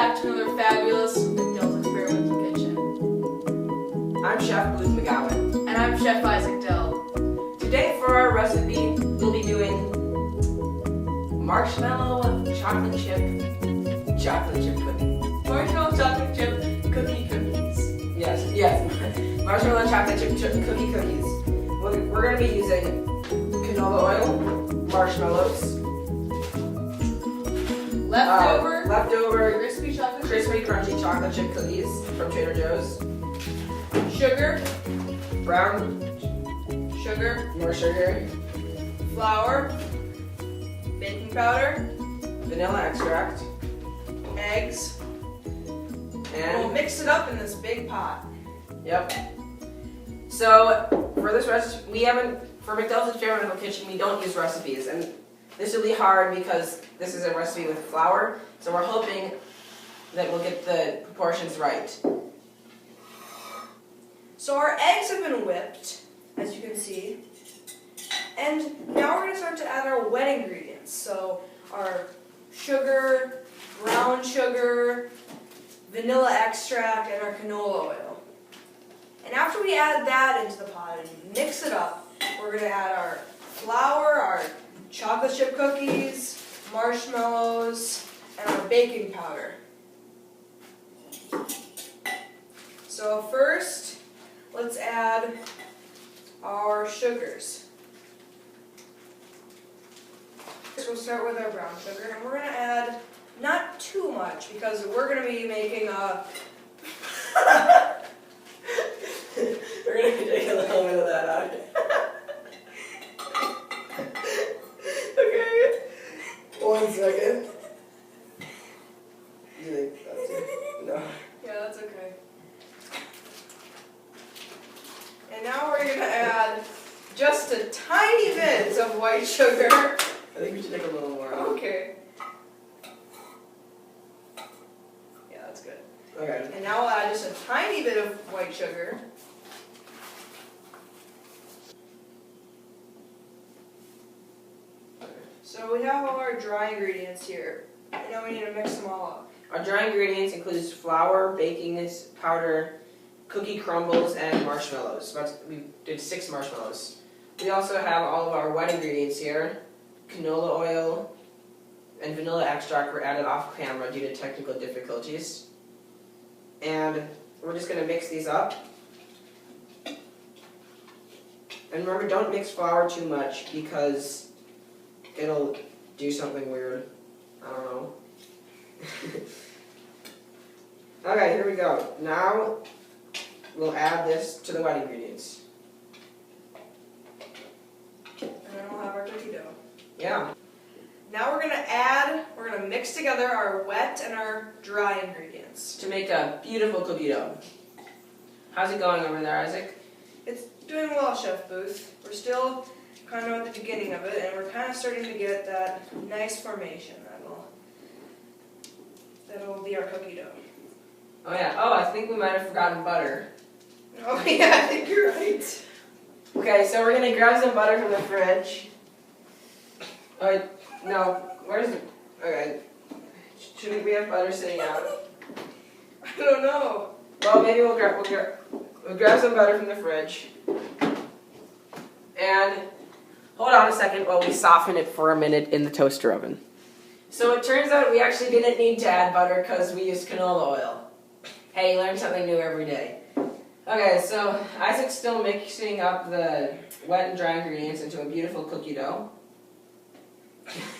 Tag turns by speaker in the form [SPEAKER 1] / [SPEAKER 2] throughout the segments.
[SPEAKER 1] back to another fabulous McDell's Experimental Kitchen.
[SPEAKER 2] I'm Chef Booth McGowan.
[SPEAKER 1] And I'm Chef Isaac Dell.
[SPEAKER 2] Today for our recipe, we'll be doing marshmallow chocolate chip cookies.
[SPEAKER 1] Marshmallow chocolate chip cookies.
[SPEAKER 2] Yes. Marshmallow chocolate chip cookies. We're going to be using canola oil, marshmallows, leftover crispy crunchy chocolate chip cookies from Trader Joe's,
[SPEAKER 1] sugar,
[SPEAKER 2] brown
[SPEAKER 1] sugar,
[SPEAKER 2] more sugar,
[SPEAKER 1] flour, baking powder,
[SPEAKER 2] vanilla extract,
[SPEAKER 1] eggs, and we'll
[SPEAKER 2] and
[SPEAKER 1] mix it up in this big pot.
[SPEAKER 2] yep. So for this recipe, for McDell's Experimental Kitchen, we don't use recipes, and this will be hard because this is a recipe with flour, so we're hoping that we'll get the proportions right.
[SPEAKER 1] So our eggs have been whipped, as you can see, and now we're going to start to add our wet ingredients. So our sugar, brown sugar, vanilla extract, and our canola oil. And after we add that into the pot and mix it up, we're going to add our flour, our chocolate chip cookies, marshmallows, and our baking powder. So first, let's add our sugars. We'll start with our brown sugar, and we're going to add not too much because we're going to be making a...
[SPEAKER 2] We're going to take a little bit of that out.
[SPEAKER 1] Okay.
[SPEAKER 2] 1 second. You think that's it? No.
[SPEAKER 1] Yeah, that's okay. And now we're going to add just a tiny bit of white sugar.
[SPEAKER 2] I think we should take a little more out.
[SPEAKER 1] Okay. Yeah, that's good.
[SPEAKER 2] Okay.
[SPEAKER 1] And now we'll add just a tiny bit of white sugar. So we have all our dry ingredients here. And now we need to mix them all up.
[SPEAKER 2] Our dry ingredients includes flour, baking powder, cookie crumbles, and marshmallows. We did 6 marshmallows. We also have all of our wet ingredients here. Canola oil and vanilla extract were added off camera due to technical difficulties. And we're just going to mix these up. And remember, don't mix flour too much because it'll do something weird. I don't know. Okay, here we go. Now we'll add this to the wet ingredients.
[SPEAKER 1] And then we'll have our cookie dough.
[SPEAKER 2] Yeah.
[SPEAKER 1] Now we're going to mix together our wet and our dry ingredients.
[SPEAKER 2] To make a beautiful cookie dough. How's it going over there, Isaac?
[SPEAKER 1] It's doing well, Chef Booth. We're still kind of at the beginning of it, and we're kind of starting to get that nice formation that'll be our cookie dough.
[SPEAKER 2] Oh yeah. Oh, I think we might have forgotten butter.
[SPEAKER 1] Oh yeah, I think you're right.
[SPEAKER 2] Okay, so we're gonna grab some butter from the fridge. No, where's the? Okay. Shouldn't we have butter sitting out?
[SPEAKER 1] I don't know.
[SPEAKER 2] Well, maybe we'll grab some butter from the fridge. And hold on a second while we soften it for a minute in the toaster oven. So it turns out we actually didn't need to add butter because we used canola oil. Hey, you learn something new every day. Okay, so Isaac's still mixing up the wet and dry ingredients into a beautiful cookie dough.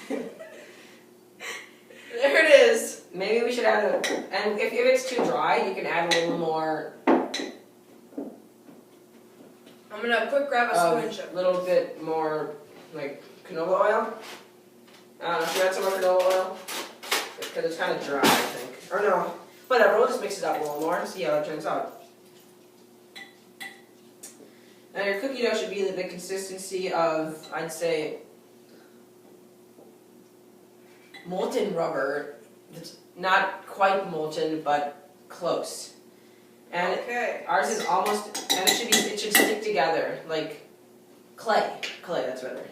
[SPEAKER 1] There it is.
[SPEAKER 2] Maybe we should add and if it's too dry, you can add a little more.
[SPEAKER 1] I'm going to quick grab a spoon, Chef.
[SPEAKER 2] A little bit more, like, canola oil. I don't know, should we add some more canola oil? Because it's kind of dry, I think. Or no, whatever, we'll just mix it up a little more and see how it turns out. Now your cookie dough should be the consistency of, I'd say, molten rubber. It's not quite molten, but close. And
[SPEAKER 1] okay.
[SPEAKER 2] Ours is almost, and it should stick together, like clay. Clay, that's better.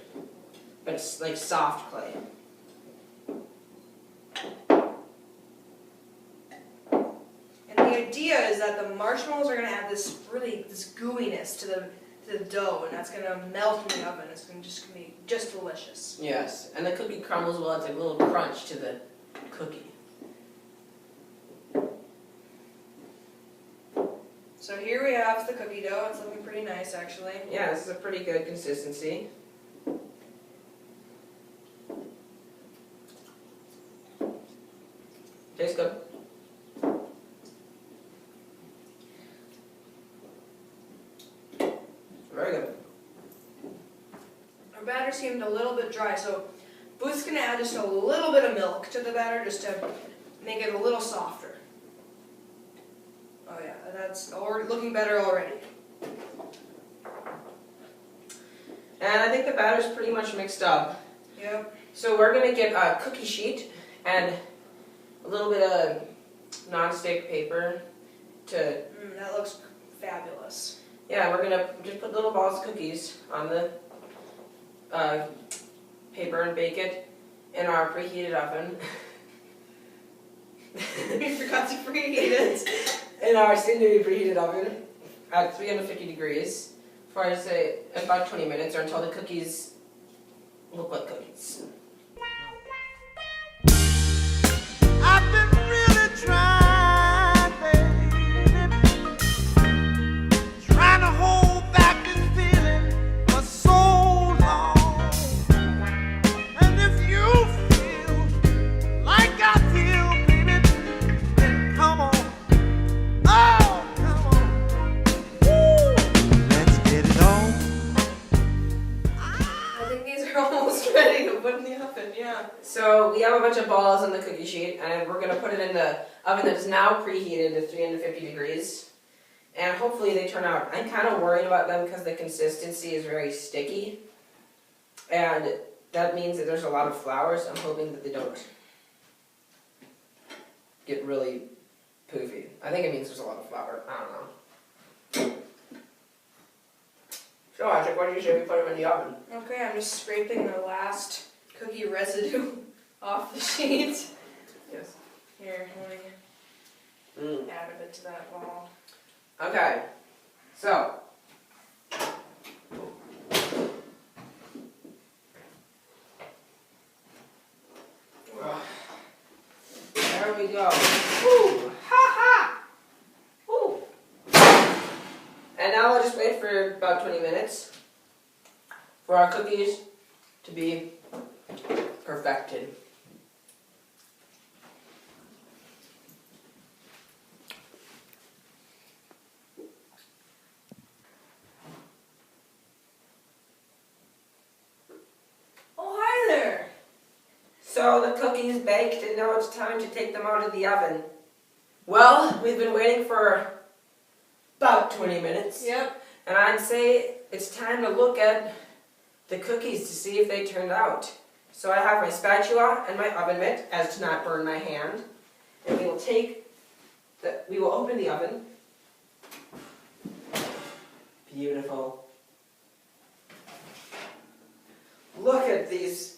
[SPEAKER 2] But it's like soft clay.
[SPEAKER 1] idea is that the marshmallows are going to add this gooiness to the dough, and that's going to melt in the oven. It's going to be just delicious.
[SPEAKER 2] Yes, and the cookie crumbles will add a little crunch to the cookie.
[SPEAKER 1] So here we have the cookie dough. It's looking pretty nice, actually.
[SPEAKER 2] Yeah, this is a pretty good consistency. Tastes good. Very good.
[SPEAKER 1] Our batter seemed a little bit dry, so Booth's going to add just a little bit of milk to the batter just to make it a little softer. Oh yeah, that's looking better already.
[SPEAKER 2] And I think the batter's pretty much mixed up.
[SPEAKER 1] Yep.
[SPEAKER 2] So we're going to get a cookie sheet and a little bit of non-stick paper to...
[SPEAKER 1] that looks fabulous.
[SPEAKER 2] Yeah, we're going to just put little balls of cookies on the paper and bake it in our preheated oven.
[SPEAKER 1] We forgot to preheat it.
[SPEAKER 2] In our soon-to-be preheated oven at 350 degrees for, I say, about 20 minutes or until the cookies look like cookies.
[SPEAKER 3] I've been really trying, baby, trying to hold back this feeling for so long. And if you feel like I feel, baby, then come on. Oh, come on. Woo. Let's get it on.
[SPEAKER 1] I think these are almost ready to put in the oven, yeah.
[SPEAKER 2] So we have a bunch of balls on the cookie sheet, and we're going to put it in the oven that's now preheated to 350 degrees. And hopefully they turn out. I'm kind of worried about them because the consistency is very sticky. And that means that there's a lot of flour, so I'm hoping that they don't get really poofy. I think it means there's a lot of flour. I don't know. So Isaac, what do you say we put them in the oven?
[SPEAKER 1] Okay, I'm just scraping the last cookie residue off the sheet.
[SPEAKER 2] Yes.
[SPEAKER 1] Here, let me add a bit to that ball.
[SPEAKER 2] Okay, so there we go. Woo! Ha ha! Woo! And now we'll just wait for about 20 minutes for our cookies to be perfected.
[SPEAKER 1] Oh, hi there!
[SPEAKER 2] So the cookies baked, and now it's time to take them out of the oven. Well, we've been waiting for about 20 minutes.
[SPEAKER 1] Yep.
[SPEAKER 2] And I'd say it's time to look at the cookies to see if they turned out. So I have my spatula and my oven mitt as to not burn my hand. And we will open the oven. Beautiful. Look at these.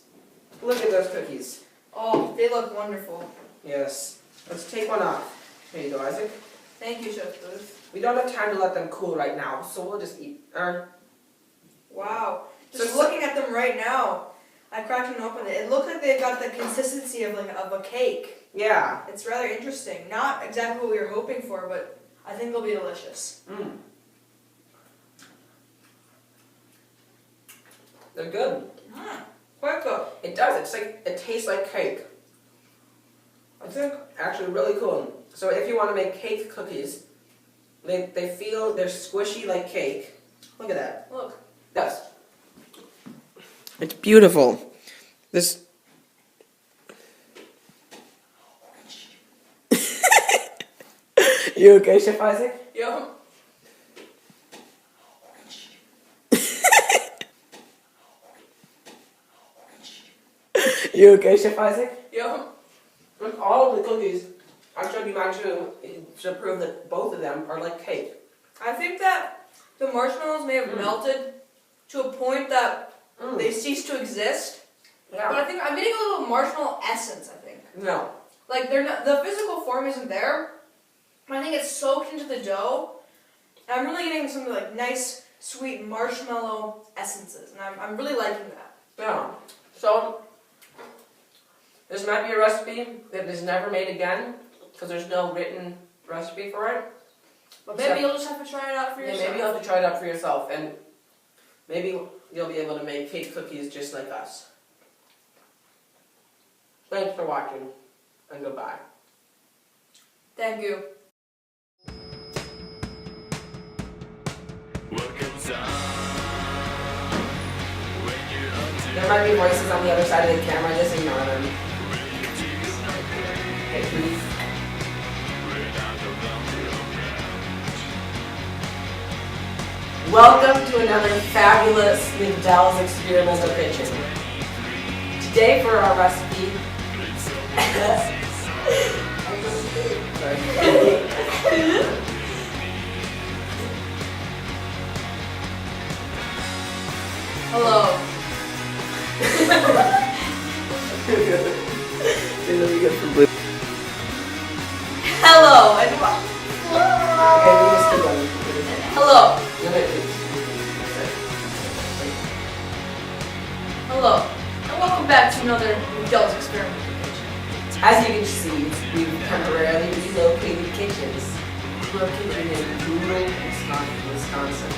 [SPEAKER 2] Look at those cookies.
[SPEAKER 1] Oh, they look wonderful.
[SPEAKER 2] Yes. Let's take one off. Here you go, Isaac.
[SPEAKER 1] Thank you, Chef Booth.
[SPEAKER 2] We don't have time to let them cool right now, so we'll just eat.
[SPEAKER 1] Wow. Just
[SPEAKER 2] So-
[SPEAKER 1] looking at them right now, I cracked them open. It looks like they've got the consistency of a cake.
[SPEAKER 2] Yeah.
[SPEAKER 1] It's rather interesting. Not exactly what we were hoping for, but I think they'll be delicious.
[SPEAKER 2] They're good.
[SPEAKER 1] Quite good.
[SPEAKER 2] It does. It tastes like cake. I think actually really cool. So if you want to make cake cookies, they're squishy like cake. Look at that.
[SPEAKER 1] Look.
[SPEAKER 2] Yes. It's beautiful. This. You okay, Chef Isaac?
[SPEAKER 1] Yum.
[SPEAKER 2] You okay, Chef Isaac?
[SPEAKER 1] Yum.
[SPEAKER 2] With all of the cookies, I showed you mine too, to prove that both of them are like cake.
[SPEAKER 1] I think that the marshmallows may have melted to a point that they cease to exist.
[SPEAKER 2] Yeah.
[SPEAKER 1] But I think I'm getting a little marshmallow essence, I think.
[SPEAKER 2] No.
[SPEAKER 1] Like they're not, the physical form isn't there, I think it's soaked into the dough. And I'm really getting some like nice, sweet marshmallow essences, and I'm really liking that.
[SPEAKER 2] Yeah. So this might be a recipe that is never made again because there's no written recipe for it.
[SPEAKER 1] But maybe you'll just have to try it out for yourself.
[SPEAKER 2] Maybe you'll have to try it out for yourself, and maybe you'll be able to make cake cookies just like us. Thanks for watching, and goodbye.
[SPEAKER 1] Thank you.
[SPEAKER 2] There might be voices on the other side of the camera, just ignore them. Okay, please. Welcome to another fabulous McDell's experimental kitchen. Today for our recipe.
[SPEAKER 1] Hello. Hello.
[SPEAKER 2] Okay, we just keep going.
[SPEAKER 1] Hello.
[SPEAKER 2] No, wait, please.
[SPEAKER 1] Hello. And welcome back to another McDell's experiment.
[SPEAKER 2] As you can see, we've temporarily relocated kitchens to our kitchen in rural Wisconsin.